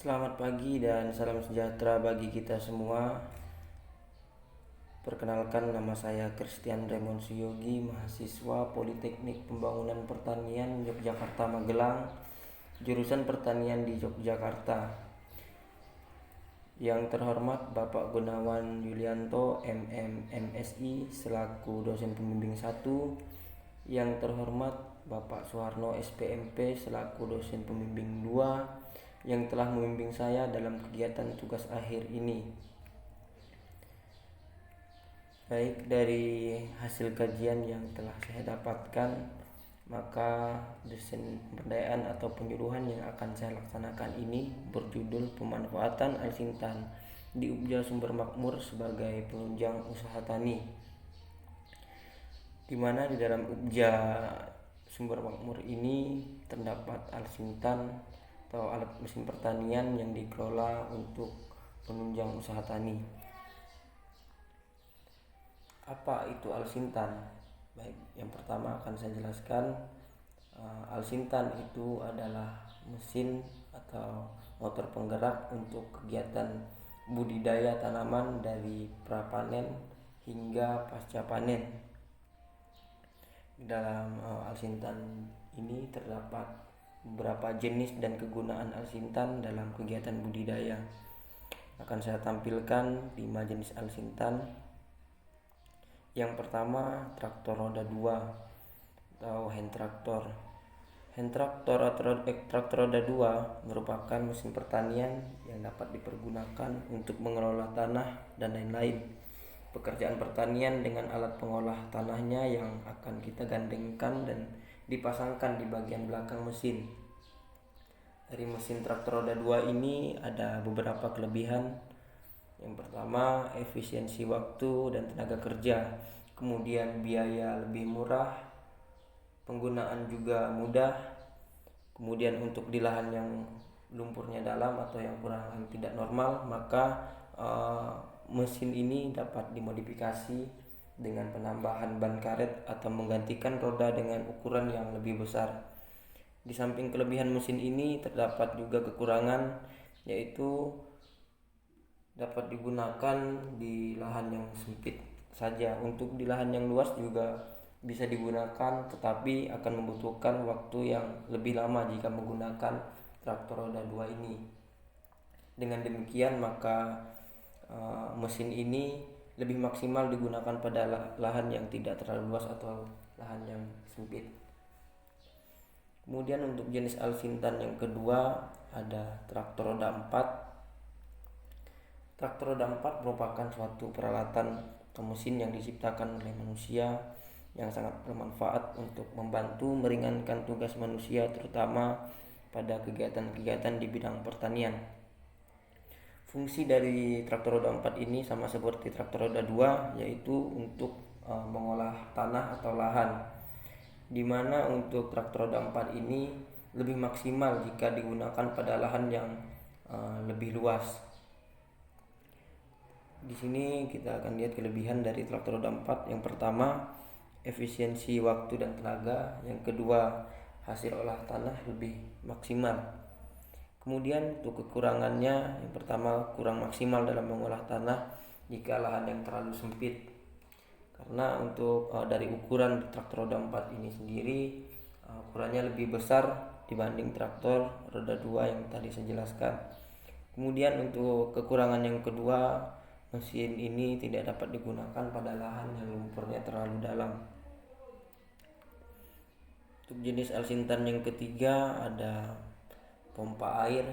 Selamat pagi dan salam sejahtera bagi kita semua. Perkenalkan, nama saya Christian Raymond Suyogi, mahasiswa Politeknik Pembangunan Pertanian Yogyakarta Magelang, jurusan Pertanian di Yogyakarta. Yang terhormat Bapak Gunawan Yulianto MM MSI selaku dosen pembimbing 1. Yang terhormat Bapak Suharno SPMP selaku dosen pembimbing 2 yang telah membimbing saya dalam kegiatan tugas akhir ini. Baik, dari hasil kajian yang telah saya dapatkan, maka dosen pemberdayaan atau penyuluhan yang akan saya laksanakan ini berjudul pemanfaatan alsintan di Ubja Sumber Makmur sebagai penunjang usaha tani, di mana di dalam Ubja Sumber Makmur ini terdapat alsintan atau alat mesin pertanian yang dikelola untuk penunjang usaha tani. Apa itu alsintan? Baik, yang pertama akan saya jelaskan. Alsintan itu adalah mesin atau motor penggerak untuk kegiatan budidaya tanaman dari prapanen hingga pasca panen. Di dalam alsintan ini terdapat beberapa jenis dan kegunaan alsintan dalam kegiatan budidaya. Akan saya tampilkan 5 jenis alsintan. Yang pertama, traktor roda 2 atau hand traktor. Hand traktor atau traktor roda 2 merupakan mesin pertanian yang dapat dipergunakan untuk mengelola tanah dan lain-lain. Pekerjaan pertanian dengan alat pengolah tanahnya yang akan kita gandengkan dan dipasangkan di bagian belakang mesin. Dari mesin traktor roda 2 ini ada beberapa kelebihan. Yang pertama, efisiensi waktu dan tenaga kerja. Kemudian biaya lebih murah, penggunaan juga mudah. Kemudian untuk di lahan yang lumpurnya dalam atau yang kurang tidak normal, maka mesin ini dapat dimodifikasi dengan penambahan ban karet atau menggantikan roda dengan ukuran yang lebih besar. Di samping kelebihan mesin ini terdapat juga kekurangan, yaitu dapat digunakan di lahan yang sempit saja. Untuk di lahan yang luas juga bisa digunakan, tetapi akan membutuhkan waktu yang lebih lama jika menggunakan traktor roda 2 ini. Dengan demikian maka mesin ini lebih maksimal digunakan pada lahan yang tidak terlalu luas atau lahan yang sempit. Kemudian untuk jenis alsintan yang kedua ada traktor roda 4. Traktor roda 4 merupakan suatu peralatan atau mesin yang diciptakan oleh manusia yang sangat bermanfaat untuk membantu meringankan tugas manusia, terutama pada kegiatan-kegiatan di bidang pertanian. Fungsi dari traktor roda 4 ini sama seperti traktor roda 2, yaitu untuk mengolah tanah atau lahan, di mana untuk traktor roda 4 ini lebih maksimal jika digunakan pada lahan yang lebih luas. Di sini kita akan lihat kelebihan dari traktor roda 4. Yang pertama, efisiensi waktu dan tenaga. Yang kedua, hasil olah tanah lebih maksimal. Kemudian untuk kekurangannya, yang pertama, kurang maksimal dalam mengolah tanah jika lahan yang terlalu sempit. Karena untuk dari ukuran traktor roda 4 ini sendiri ukurannya lebih besar dibanding traktor roda 2 yang tadi saya jelaskan. Kemudian untuk kekurangan yang kedua, mesin ini tidak dapat digunakan pada lahan yang lumpurnya terlalu dalam. Untuk jenis alsintan yang ketiga ada pompa air.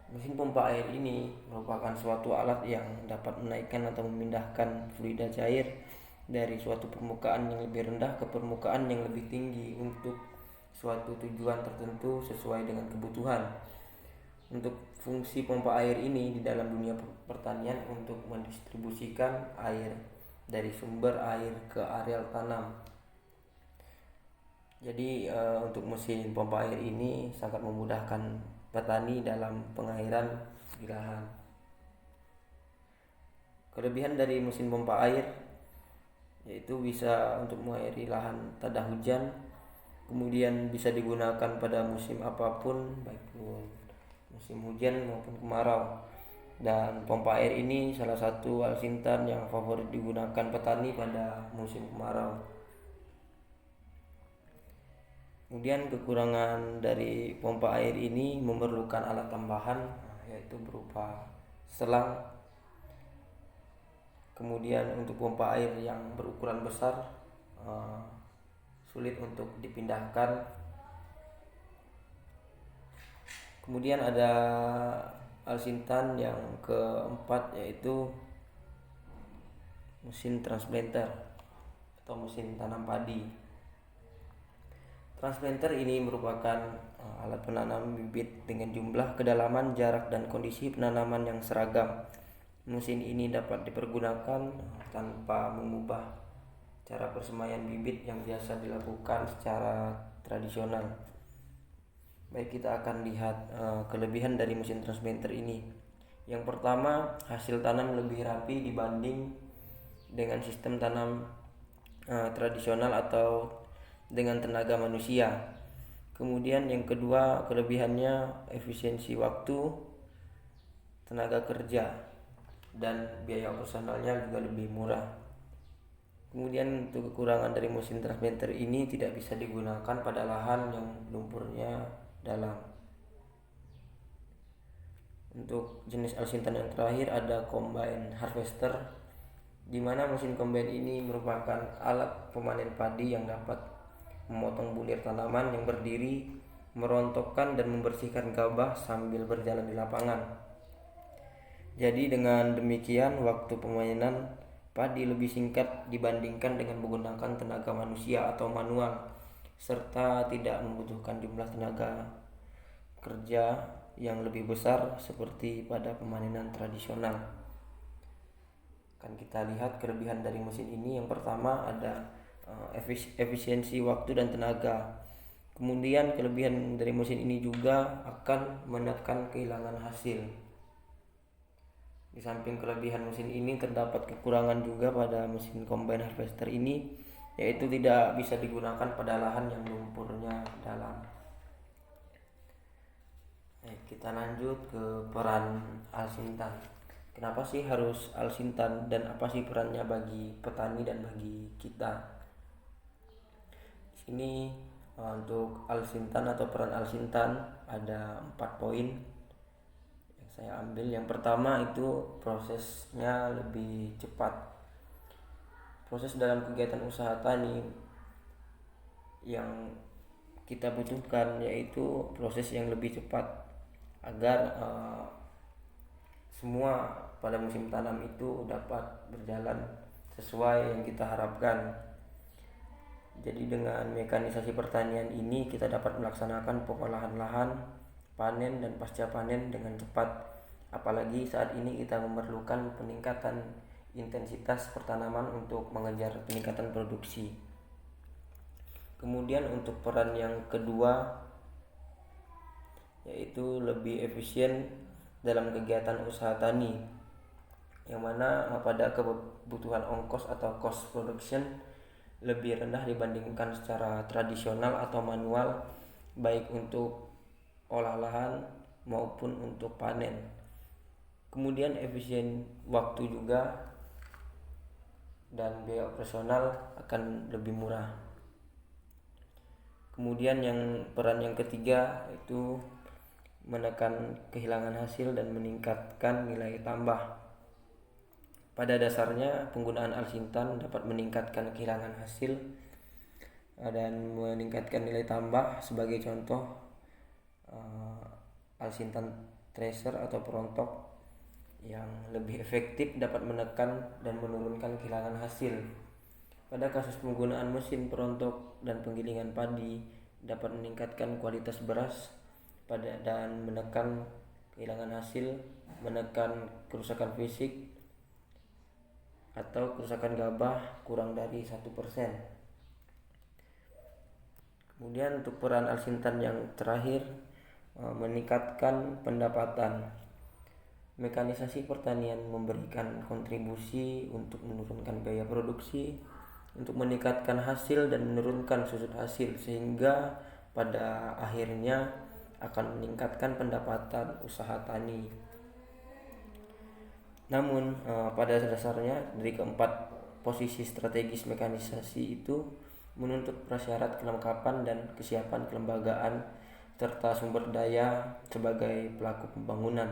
Mesin pompa air ini merupakan suatu alat yang dapat menaikkan atau memindahkan fluida cair dari suatu permukaan yang lebih rendah ke permukaan yang lebih tinggi untuk suatu tujuan tertentu sesuai dengan kebutuhan. Untuk fungsi pompa air ini di dalam dunia pertanian untuk mendistribusikan air dari sumber air ke areal tanam. Jadi untuk mesin pompa air ini sangat memudahkan petani dalam pengairan di lahan. Kelebihan dari mesin pompa air yaitu bisa untuk mengairi lahan tada hujan, kemudian bisa digunakan pada musim apapun, baik musim hujan maupun kemarau. Dan pompa air ini salah satu Alsintan yang favorit digunakan petani pada musim kemarau. Kemudian kekurangan dari pompa air ini memerlukan alat tambahan, yaitu berupa selang. Kemudian untuk pompa air yang berukuran besar sulit untuk dipindahkan. Kemudian ada Alsintan yang keempat, yaitu mesin transplanter atau mesin tanam padi. Transplanter ini merupakan alat penanam bibit dengan jumlah, kedalaman, jarak, dan kondisi penanaman yang seragam. Mesin ini dapat dipergunakan tanpa mengubah cara persemaian bibit yang biasa dilakukan secara tradisional. Baik, kita akan lihat kelebihan dari mesin transplanter ini. Yang pertama, hasil tanam lebih rapi dibanding dengan sistem tanam tradisional atau dengan tenaga manusia. Kemudian yang kedua, kelebihannya efisiensi waktu, tenaga kerja, dan biaya operasionalnya juga lebih murah. Kemudian untuk kekurangan dari mesin transplanter ini tidak bisa digunakan pada lahan yang lumpurnya dalam. Untuk jenis Alsintan yang terakhir ada combine harvester, di mana mesin combine ini merupakan alat pemanen padi yang dapat memotong bulir tanaman yang berdiri, merontokkan dan membersihkan gabah sambil berjalan di lapangan. Jadi dengan demikian waktu pemanenan padi lebih singkat dibandingkan dengan menggunakan tenaga manusia atau manual, serta tidak membutuhkan jumlah tenaga kerja yang lebih besar seperti pada pemanenan tradisional. Akan kita lihat kelebihan dari mesin ini. Yang pertama ada efisiensi waktu dan tenaga. Kemudian kelebihan dari mesin ini juga akan menekan kehilangan hasil. Di samping kelebihan mesin ini terdapat kekurangan juga pada mesin combine harvester ini, yaitu tidak bisa digunakan pada lahan yang lumpurnya dalam. Kita lanjut ke peran Alsintan. Kenapa sih harus Alsintan dan apa sih perannya bagi petani dan bagi kita? Di sini untuk Alsintan atau peran Alsintan ada 4 poin yang saya ambil. Yang pertama itu prosesnya lebih cepat. Proses dalam kegiatan usaha tani yang kita butuhkan yaitu proses yang lebih cepat agar semua pada musim tanam itu dapat berjalan sesuai yang kita harapkan. Jadi dengan mekanisasi pertanian ini kita dapat melaksanakan pengolahan lahan, panen dan pasca panen dengan cepat. Apalagi saat ini kita memerlukan peningkatan intensitas pertanaman untuk mengejar peningkatan produksi. Kemudian untuk peran yang kedua yaitu lebih efisien dalam kegiatan usaha tani, yang mana pada kebutuhan ongkos atau cost production lebih rendah dibandingkan secara tradisional atau manual, baik untuk olah lahan maupun untuk panen. Kemudian efisien waktu juga dan biaya operasional akan lebih murah. Kemudian peran yang ketiga itu menekan kehilangan hasil dan meningkatkan nilai tambah. Pada dasarnya penggunaan Alsintan dapat meningkatkan kehilangan hasil dan meningkatkan nilai tambah. Sebagai contoh, Alsintan tracer atau perontok yang lebih efektif dapat menekan dan menurunkan kehilangan hasil. Pada kasus penggunaan mesin perontok dan penggilingan padi dapat meningkatkan kualitas beras dan menekan kehilangan hasil, menekan kerusakan fisik atau kerusakan gabah kurang dari 1%. Kemudian untuk peran Alsintan yang terakhir, meningkatkan pendapatan. Mekanisasi pertanian memberikan kontribusi untuk menurunkan biaya produksi, untuk meningkatkan hasil dan menurunkan susut hasil, sehingga pada akhirnya akan meningkatkan pendapatan usaha tani. Namun pada dasarnya dari keempat posisi strategis mekanisasi itu menuntut prasyarat kelengkapan dan kesiapan kelembagaan serta sumber daya sebagai pelaku pembangunan.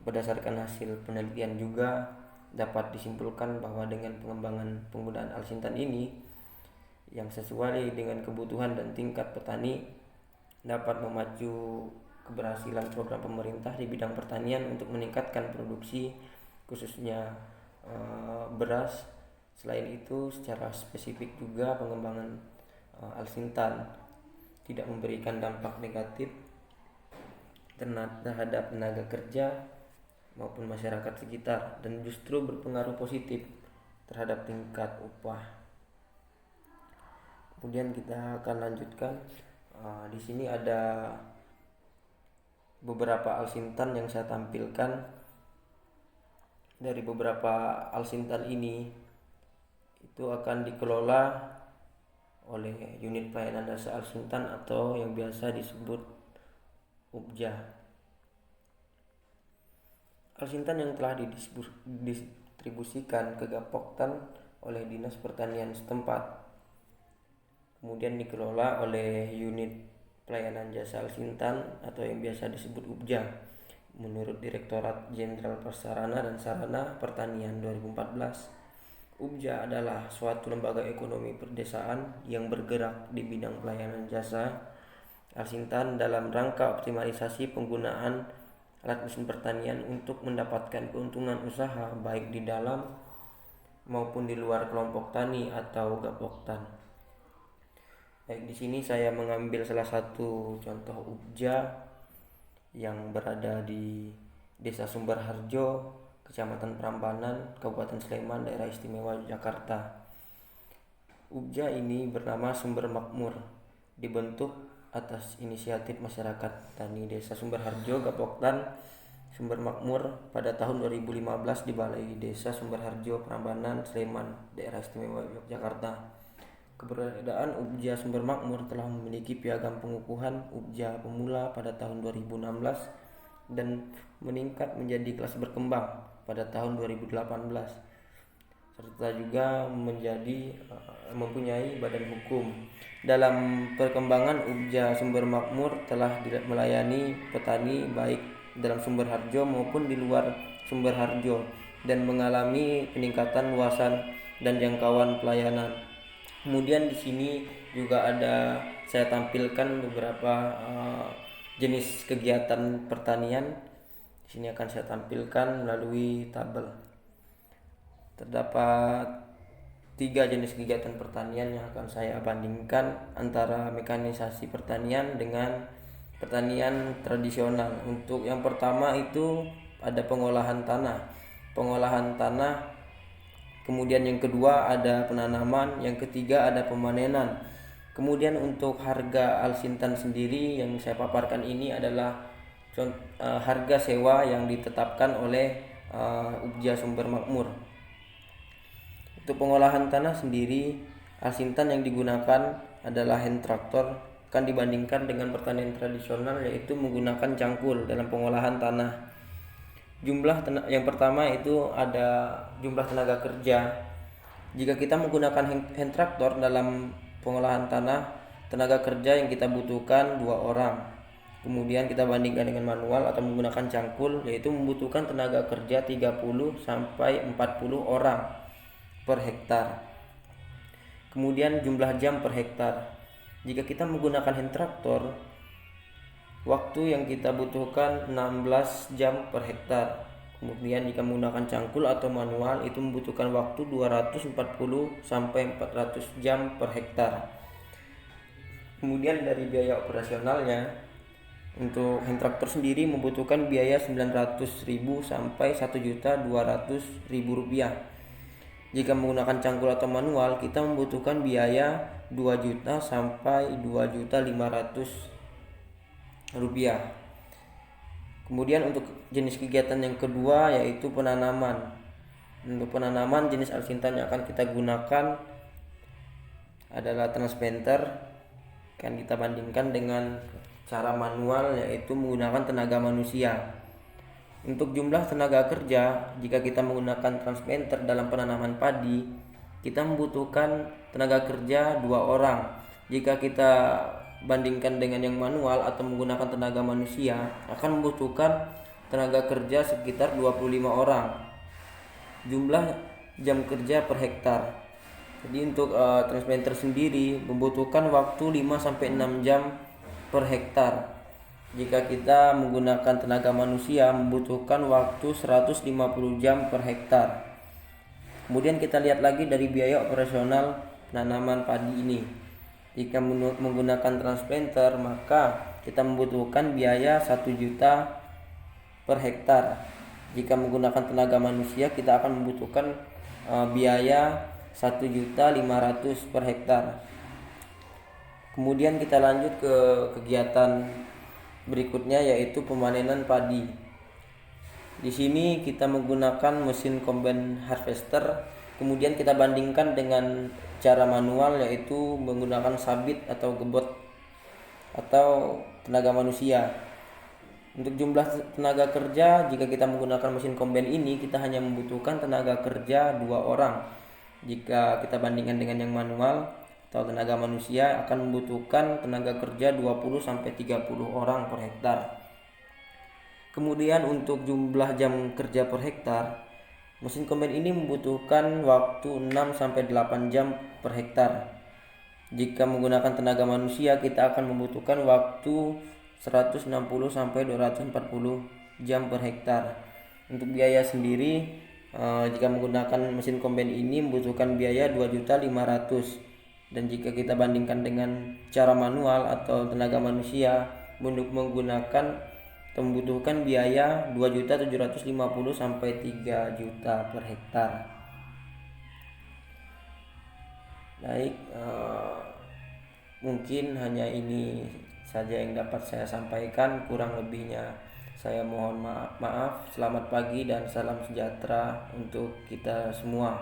Berdasarkan hasil penelitian juga dapat disimpulkan bahwa dengan pengembangan penggunaan Alsintan ini yang sesuai dengan kebutuhan dan tingkat petani dapat memacu keberhasilan program pemerintah di bidang pertanian untuk meningkatkan produksi khususnya beras. Selain itu secara spesifik juga pengembangan Alsintan tidak memberikan dampak negatif terhadap tenaga kerja maupun masyarakat sekitar dan justru berpengaruh positif terhadap tingkat upah. Kemudian kita akan lanjutkan. Di sini ada beberapa Alsintan yang saya tampilkan. Dari beberapa Alsintan ini itu akan dikelola oleh unit pelayanan jasa Alsintan atau yang biasa disebut UPJA. Alsintan yang telah didistribusikan ke Gapoktan oleh Dinas Pertanian setempat, kemudian dikelola oleh unit pelayanan jasa Alsintan atau yang biasa disebut UPJA menurut Direktorat Jenderal Prasarana dan Sarana Pertanian 2014. UPJA adalah suatu lembaga ekonomi perdesaan yang bergerak di bidang pelayanan jasa Alsintan dalam rangka optimalisasi penggunaan alat mesin pertanian untuk mendapatkan keuntungan usaha baik di dalam maupun di luar kelompok tani atau Gapoktan. Baik, di sini saya mengambil salah satu contoh UPJA yang berada di Desa Sumberharjo, Kecamatan Prambanan, Kabupaten Sleman, Daerah Istimewa Yogyakarta. UPJA ini bernama Sumber Makmur, dibentuk atas inisiatif masyarakat tani Desa Sumberharjo, Gapoktan, Sumber Makmur pada tahun 2015 di Balai Desa Sumberharjo, Prambanan, Sleman, Daerah Istimewa Yogyakarta. Keberadaan UPJA Sumber Makmur telah memiliki piagam pengukuhan UPJA Pemula pada tahun 2016 dan meningkat menjadi kelas berkembang pada tahun 2018, serta juga mempunyai badan hukum. Dalam perkembangan, UPJA Sumber Makmur telah melayani petani baik dalam Sumberharjo maupun di luar Sumberharjo dan mengalami peningkatan luasan dan jangkauan pelayanan. Kemudian di sini juga saya tampilkan beberapa jenis kegiatan pertanian. Di sini akan saya tampilkan melalui tabel. Terdapat 3 jenis kegiatan pertanian yang akan saya bandingkan antara mekanisasi pertanian dengan pertanian tradisional. Untuk yang pertama itu ada pengolahan tanah. Kemudian yang kedua ada penanaman, yang ketiga ada pemanenan. Kemudian untuk harga Alsintan sendiri yang saya paparkan ini adalah harga sewa yang ditetapkan oleh UPJA Sumber Makmur. Untuk pengolahan tanah sendiri, Alsintan yang digunakan adalah hand traktor, akan dibandingkan dengan pertanian tradisional yaitu menggunakan cangkul dalam pengolahan tanah. Yang pertama itu ada jumlah tenaga kerja. Jika kita menggunakan hand traktor dalam pengolahan tanah, tenaga kerja yang kita butuhkan 2 orang. Kemudian kita bandingkan dengan manual atau menggunakan cangkul, yaitu membutuhkan tenaga kerja 30 sampai 40 orang per hektar. Kemudian jumlah jam per hektar. Jika kita menggunakan hand traktor, waktu yang kita butuhkan 16 jam per hektar. Kemudian jika menggunakan cangkul atau manual itu membutuhkan waktu 240 sampai 400 jam per hektar. Kemudian dari biaya operasionalnya, untuk hand traktor sendiri membutuhkan biaya 900.000 sampai 1.200.000 rupiah. Jika menggunakan cangkul atau manual kita membutuhkan biaya 2 juta sampai 2.500.000 rupiah. Kemudian untuk jenis kegiatan yang kedua yaitu penanaman. Untuk penanaman jenis Alsintan yang akan kita gunakan adalah transplanter. Kan kita bandingkan dengan cara manual, yaitu menggunakan tenaga manusia. Untuk jumlah tenaga kerja, jika kita menggunakan transplanter dalam penanaman padi, kita membutuhkan tenaga kerja 2 orang. Jika kita bandingkan dengan yang manual atau menggunakan tenaga manusia, akan membutuhkan tenaga kerja sekitar 25 orang. Jumlah jam kerja per hektar. Jadi untuk transplanter sendiri membutuhkan waktu 5-6 jam per hektar. Jika kita menggunakan tenaga manusia membutuhkan waktu 150 jam per hektar. Kemudian kita lihat lagi dari biaya operasional penanaman padi ini. Jika menggunakan transplanter, maka kita membutuhkan biaya 1 juta per hektar. Jika menggunakan tenaga manusia, kita akan membutuhkan biaya 1.500.000 per hektar. Kemudian kita lanjut ke kegiatan berikutnya, yaitu pemanenan padi. Di sini kita menggunakan mesin combine harvester. Kemudian kita bandingkan dengan cara manual, yaitu menggunakan sabit atau gebot atau tenaga manusia. Untuk jumlah tenaga kerja, jika kita menggunakan mesin combine ini, kita hanya membutuhkan tenaga kerja 2 orang. Jika kita bandingkan dengan yang manual atau tenaga manusia, akan membutuhkan tenaga kerja 20-30 orang per hektar. Kemudian untuk jumlah jam kerja per hektar, mesin combine ini membutuhkan waktu 6-8 jam per hektar. Jika menggunakan tenaga manusia, kita akan membutuhkan waktu 160-240 jam per hektar. Untuk biaya sendiri, jika menggunakan mesin combine ini membutuhkan biaya 2.500.000, dan jika kita bandingkan dengan cara manual atau tenaga manusia menggunakan membutuhkan biaya 2.750.000 sampai 3 juta per hektar. Baik, mungkin hanya ini saja yang dapat saya sampaikan. Kurang lebihnya saya mohon maaf. Selamat pagi dan salam sejahtera untuk kita semua.